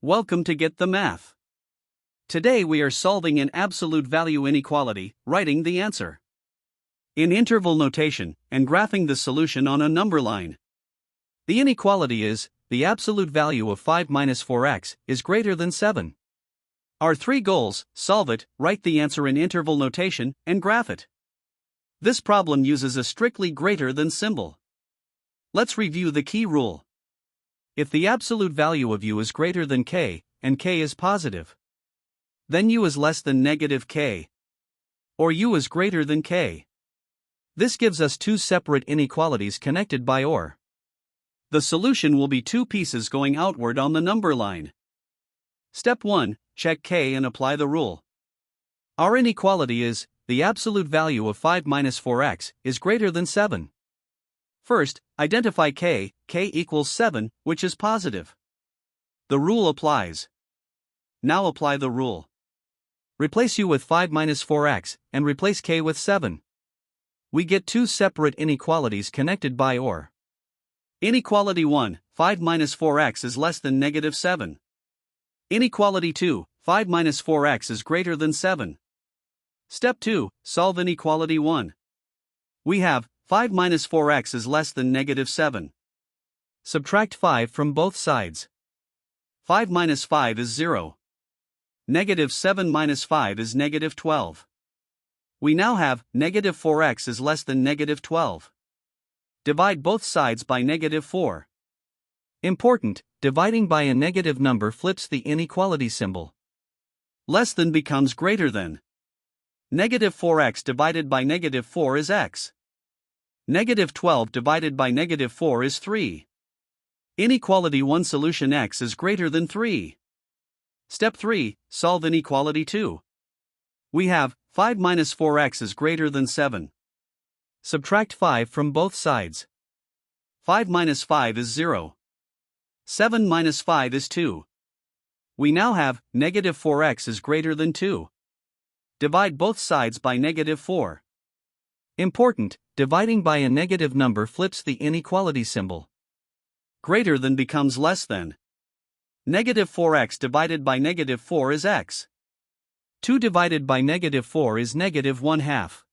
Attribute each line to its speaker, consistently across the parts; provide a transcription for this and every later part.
Speaker 1: Welcome to Get the Math. Today we are solving an absolute value inequality, writing the answer in interval notation, and graphing the solution on a number line. The inequality is, the absolute value of 5 minus 4x is greater than 7. Our three goals: solve it, write the answer in interval notation, and graph it. This problem uses a strictly greater than symbol. Let's review the key rule. If the absolute value of u is greater than k, and k is positive, then u is less than negative k, or u is greater than k. This gives us two separate inequalities connected by or. The solution will be two pieces going outward on the number line. Step 1. Check k and apply the rule. Our inequality is, the absolute value of 5 minus 4x is greater than 7. First, identify k equals 7, which is positive. The rule applies. Now apply the rule. Replace u with 5 minus 4x, and replace k with 7. We get two separate inequalities connected by or. Inequality 1, 5 minus 4x is less than negative 7. Inequality 2, 5 minus 4x is greater than 7. Step 2, solve inequality 1. We have 5 minus 4x is less than negative 7. Subtract 5 from both sides. 5 minus 5 is 0. Negative 7 minus 5 is negative 12. We now have negative 4x is less than negative 12. Divide both sides by negative 4. Important, dividing by a negative number flips the inequality symbol. Less than becomes greater than. Negative 4x divided by negative 4 is x. Negative 12 divided by negative 4 is 3. Inequality 1 solution x is greater than 3. Step 3, solve inequality 2. We have 5 minus 4x is greater than 7. Subtract 5 from both sides. 5 minus 5 is 0. 7 minus 5 is 2. We now have negative 4x is greater than 2. Divide both sides by negative 4. Important, dividing by a negative number flips the inequality symbol. Greater than becomes less than. Negative 4x divided by negative 4 is x. 2 divided by negative 4 is negative 1/2.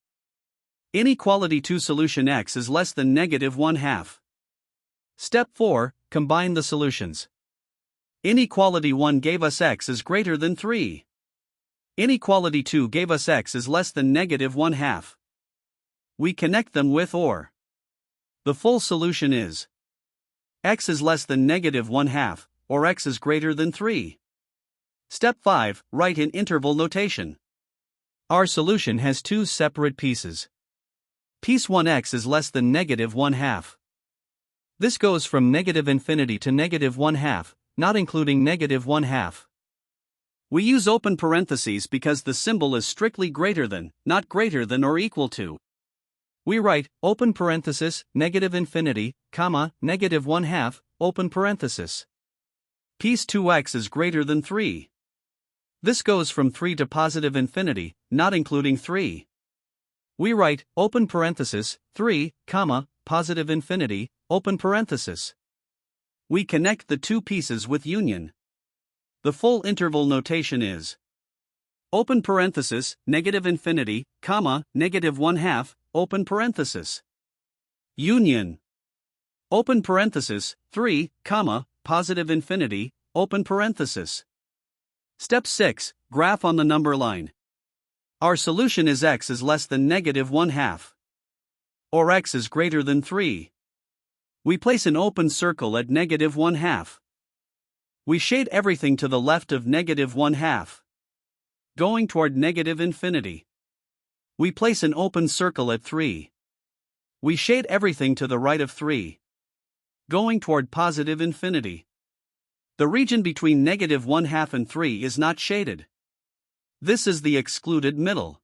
Speaker 1: Inequality 2 solution x is less than negative 1/2. Step 4, combine the solutions. Inequality 1 gave us x is greater than 3. Inequality 2 gave us x is less than negative 1/2. We connect them with or. The full solution is x is less than negative 1/2, or x is greater than 3. Step 5, write in interval notation. Our solution has two separate pieces. Piece 1 x is less than negative 1/2. This goes from negative infinity to negative 1/2, not including negative 1/2. We use open parentheses because the symbol is strictly greater than, not greater than or equal to. We write, open parenthesis, negative infinity, comma, negative 1/2, open parenthesis. Piece 2x is greater than 3. This goes from 3 to positive infinity, not including 3. We write, open parenthesis, 3, comma, positive infinity, open parenthesis. We connect the two pieces with union. The full interval notation is open parenthesis, negative infinity, comma, negative 1/2, open parenthesis. Union. Open parenthesis, 3, comma, positive infinity, open parenthesis. Step 6, graph on the number line. Our solution is x is less than negative 1/2. Or x is greater than 3. We place an open circle at negative 1/2. We shade everything to the left of negative 1/2. Going toward negative infinity. We place an open circle at 3. We shade everything to the right of 3. Going toward positive infinity. The region between negative 1/2 and 3 is not shaded. This is the excluded middle.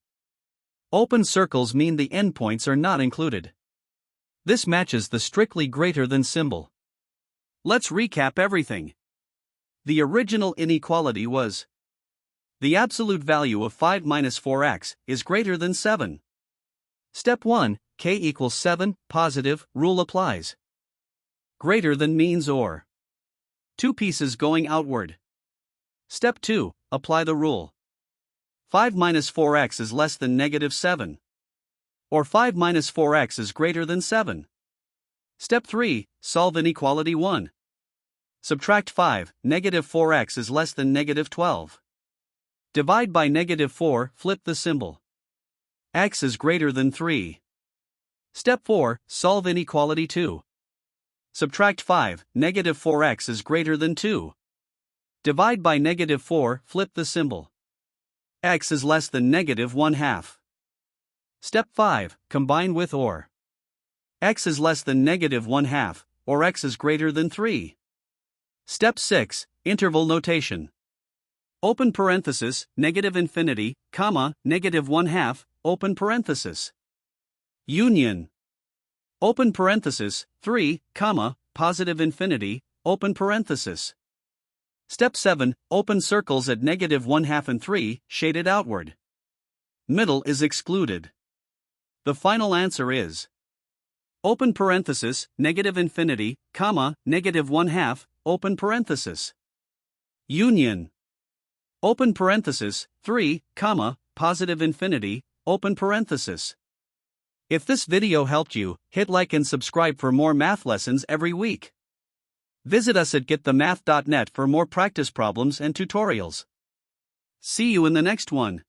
Speaker 1: Open circles mean the endpoints are not included. This matches the strictly greater than symbol. Let's recap everything. The original inequality was the absolute value of 5 minus 4x is greater than 7. Step 1, k equals 7, positive, rule applies. Greater than means or. Two pieces going outward. Step 2. Apply the rule. 5 minus 4x is less than negative 7. Or 5 minus 4x is greater than 7. Step 3. Solve inequality 1. Subtract 5, negative 4x is less than negative 12. Divide by negative 4, flip the symbol. X is greater than 3. Step 4. Solve inequality 2. Subtract 5, negative 4x is greater than 2. Divide by negative 4, flip the symbol. X is less than negative 1/2. Step 5. Combine with or. X is less than negative 1/2, or x is greater than 3. Step 6. Interval notation. Open parenthesis, negative infinity, comma, negative 1/2, open parenthesis. Union. Open parenthesis, 3, comma, positive infinity, open parenthesis. Step 7. Open circles at negative 1/2 and 3, shaded outward. Middle is excluded. The final answer is open parenthesis, negative infinity, comma, negative 1/2, open parenthesis. Union. Open parenthesis, 3, comma, positive infinity, open parenthesis. If this video helped you, hit like and subscribe for more math lessons every week. Visit us at getthemath.net for more practice problems and tutorials. See you in the next one.